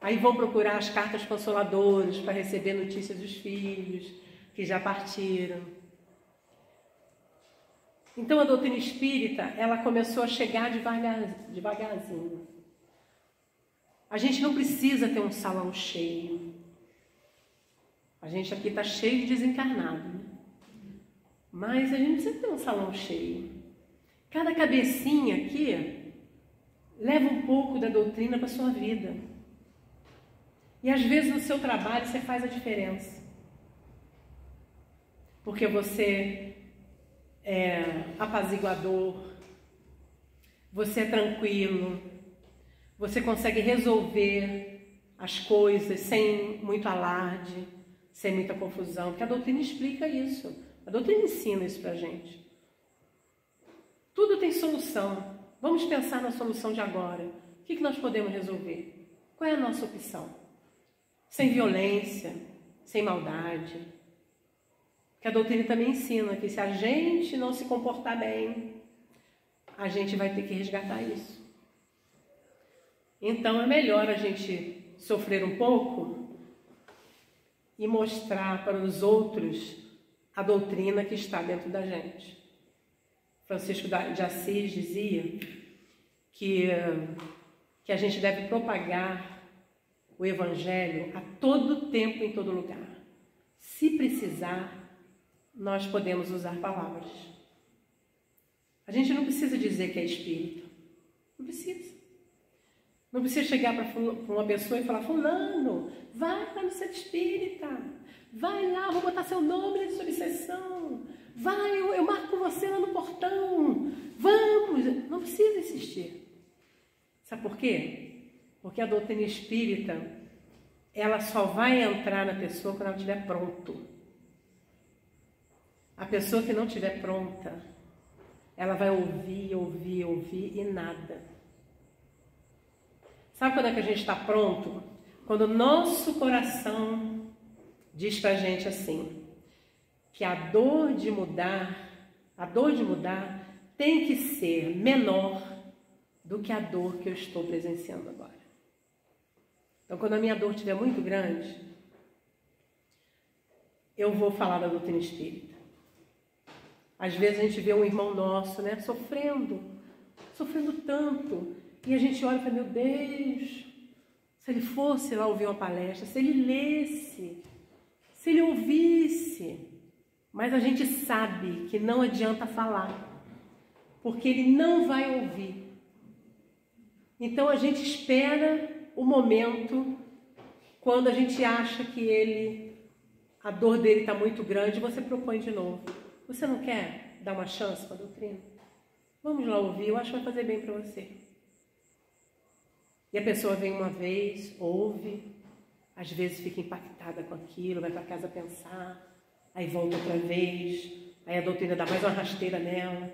Aí vão procurar as cartas consoladoras para receber notícias dos filhos que já partiram. Então a doutrina espírita, ela começou a chegar devagarzinho. A gente não precisa ter um salão cheio. A gente aqui está cheio de desencarnado, né? Mas a gente precisa ter um salão cheio. Cada cabecinha aqui leva um pouco da doutrina para a sua vida. E às vezes no seu trabalho você faz a diferença. Porque você é apaziguador, você é tranquilo, você consegue resolver as coisas sem muito alarde, sem muita confusão. Porque a doutrina explica isso. A doutrina ensina isso para a gente. Tudo tem solução. Vamos pensar na solução de agora. O que nós podemos resolver? Qual é a nossa opção? Sem violência, sem maldade. Porque a doutrina também ensina que se a gente não se comportar bem, a gente vai ter que resgatar isso. Então é melhor a gente sofrer um pouco e mostrar para os outros a doutrina que está dentro da gente. Francisco de Assis dizia que a gente deve propagar o Evangelho a todo tempo, em todo lugar. Se precisar, nós podemos usar palavras. A gente não precisa dizer que é espírita. Não precisa. Não precisa chegar para uma pessoa e falar: fulano, vai lá no centro espírita. Vai lá, vou botar seu nome nessa obsessão. Vai, eu marco você lá no portão. Vamos. Não precisa insistir. Sabe por quê? Porque a doutrina espírita, ela só vai entrar na pessoa quando ela estiver pronto. A pessoa que não estiver pronta, ela vai ouvir e nada. Sabe quando é que a gente está pronto? Quando o nosso coração diz pra gente assim, que a dor de mudar tem que ser menor do que a dor que eu estou presenciando agora. Então, quando a minha dor estiver muito grande, eu vou falar da doutrina espírita. Às vezes a gente vê um irmão nosso, né, sofrendo tanto, e a gente olha e fala, meu Deus, se ele fosse lá ouvir uma palestra, se ele lesse, se ele ouvisse, mas a gente sabe que não adianta falar, porque ele não vai ouvir. Então a gente espera o momento quando a gente acha que a dor dele está muito grande, você propõe de novo. Você não quer dar uma chance para a doutrina? Vamos lá ouvir, eu acho que vai fazer bem para você. E a pessoa vem uma vez, ouve, às vezes fica impactada com aquilo, vai para casa pensar, aí volta outra vez, aí a doutrina dá mais uma rasteira nela.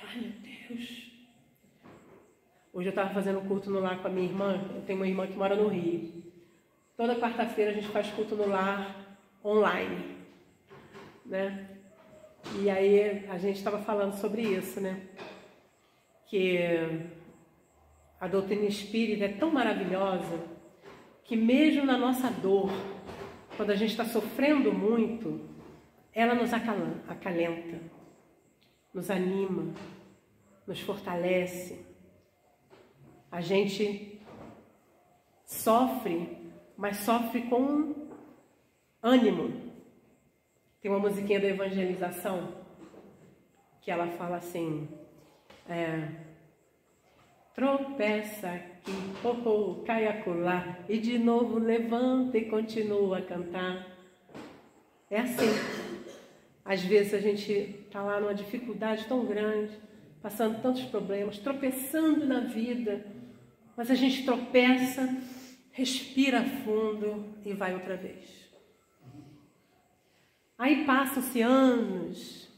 Ai, meu Deus. Hoje eu estava fazendo um culto no lar com a minha irmã, eu tenho uma irmã que mora no Rio. Toda quarta-feira a gente faz culto no lar online, né? E aí a gente estava falando sobre isso, né? Que a doutrina espírita é tão maravilhosa que mesmo na nossa dor, quando a gente está sofrendo muito, ela nos acalenta, nos anima, nos fortalece. A gente sofre, mas sofre com ânimo. Tem uma musiquinha da evangelização que ela fala assim, tropeça aqui, cai acolá, e de novo levanta e continua a cantar. É assim. Às vezes a gente está lá numa dificuldade tão grande, passando tantos problemas, tropeçando na vida, mas a gente tropeça, respira fundo e vai outra vez. Aí passam-se anos,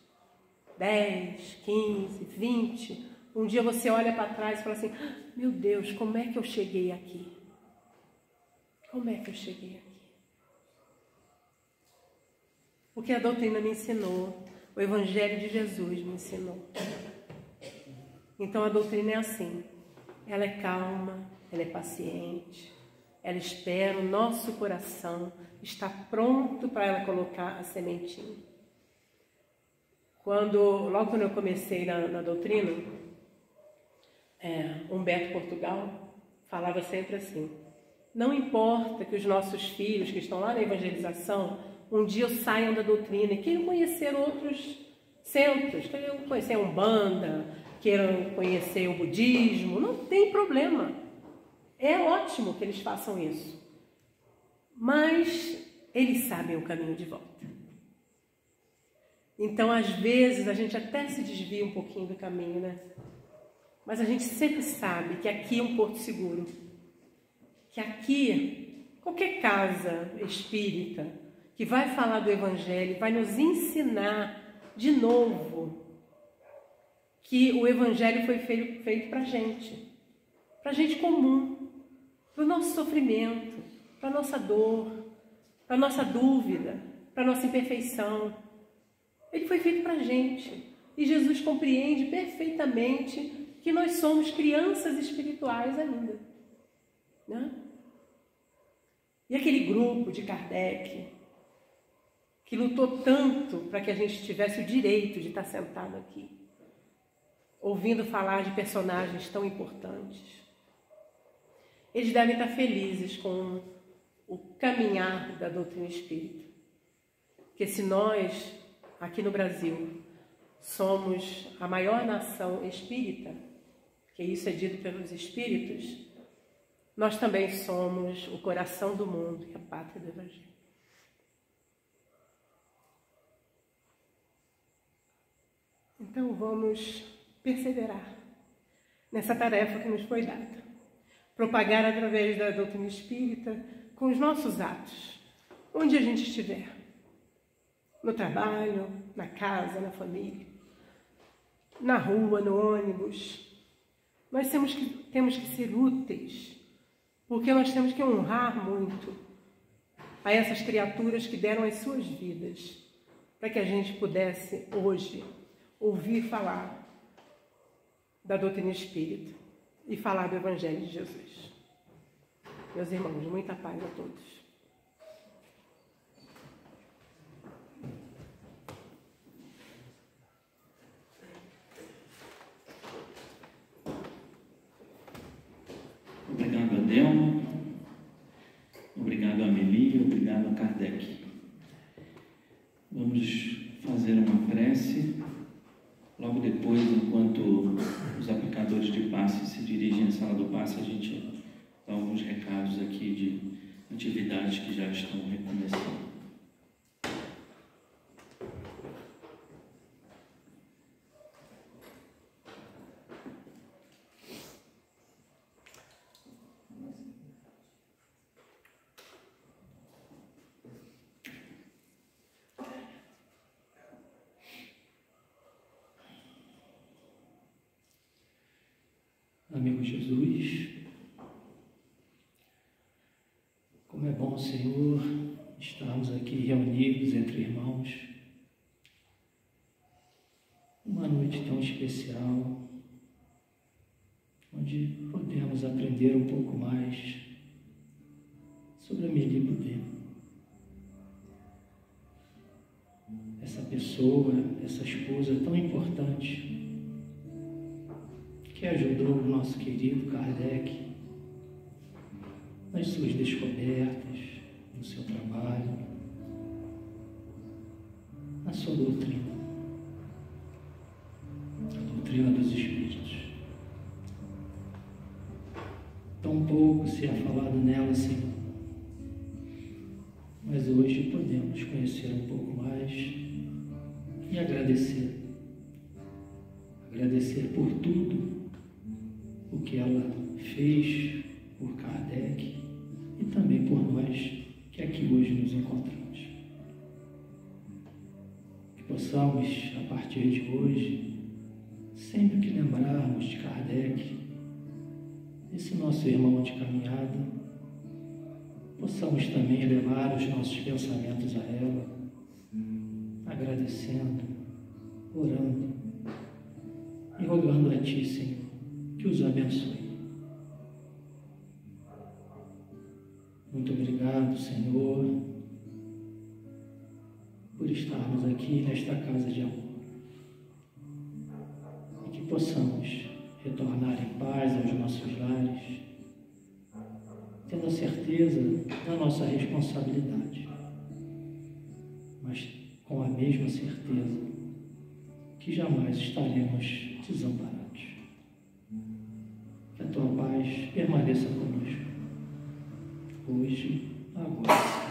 10, 15, 20. Um dia você olha para trás e fala assim, meu Deus, como é que eu cheguei aqui? Como é que eu cheguei aqui? Porque a doutrina me ensinou, o Evangelho de Jesus me ensinou. Então a doutrina é assim, ela é calma, ela é paciente, ela espera, o nosso coração está pronto para ela colocar a sementinha. Logo quando eu comecei na doutrina, Humberto Portugal falava sempre assim, não importa que os nossos filhos que estão lá na evangelização um dia saiam da doutrina e queiram conhecer outros centros, queiram conhecer a Umbanda, queiram conhecer o budismo, não tem problema. É ótimo que eles façam isso. Mas eles sabem o caminho de volta. Então, às vezes, a gente até se desvia um pouquinho do caminho, né? Mas a gente sempre sabe que aqui é um porto seguro. Que aqui, qualquer casa espírita que vai falar do Evangelho, vai nos ensinar de novo que o Evangelho foi feito para gente comum, para o nosso sofrimento, para a nossa dor, para a nossa dúvida, para a nossa imperfeição. Ele foi feito para a gente. E Jesus compreende perfeitamente que nós somos crianças espirituais ainda, né? E aquele grupo de Kardec, que lutou tanto para que a gente tivesse o direito de estar sentado aqui, ouvindo falar de personagens tão importantes, eles devem estar felizes com o caminhar da doutrina espírita. Porque se nós, aqui no Brasil, somos a maior nação espírita, que isso é dito pelos espíritos, nós também somos o coração do mundo e a pátria do Evangelho. Então vamos perseverar nessa tarefa que nos foi dada. Propagar através da doutrina espírita com os nossos atos, onde a gente estiver. No trabalho, na casa, na família, na rua, no ônibus. Nós temos que ser úteis, porque nós temos que honrar muito a essas criaturas que deram as suas vidas, para que a gente pudesse hoje ouvir falar da doutrina espírita e falar do Evangelho de Jesus. Meus irmãos, muita paz a todos. Kardec. Vamos fazer uma prece. Logo depois, enquanto os aplicadores de passe se dirigem à sala do passe, a gente dá alguns recados aqui de atividades que já estão recomeçando. Amigo Jesus, como é bom, Senhor, estarmos aqui reunidos entre irmãos, uma noite tão especial, onde podemos aprender um pouco mais sobre a Amélie Boudet. Essa pessoa, essa esposa tão importante, que ajudou o nosso querido Kardec nas suas descobertas, no seu trabalho, na sua doutrina, a doutrina dos Espíritos. Tão pouco se é falado nela, Senhor, mas hoje podemos conhecer um pouco mais e agradecer por tudo o que ela fez por Kardec e também por nós que aqui hoje nos encontramos. Que possamos, a partir de hoje, sempre que lembrarmos de Kardec, esse nosso irmão de caminhada, possamos também elevar os nossos pensamentos a ela, agradecendo, orando e rogando a Ti, Senhor, que os abençoe. Muito obrigado, Senhor, por estarmos aqui nesta casa de amor. E que possamos retornar em paz aos nossos lares, tendo a certeza da nossa responsabilidade, mas com a mesma certeza que jamais estaremos desamparados. Que a Tua paz permaneça conosco, hoje, agora.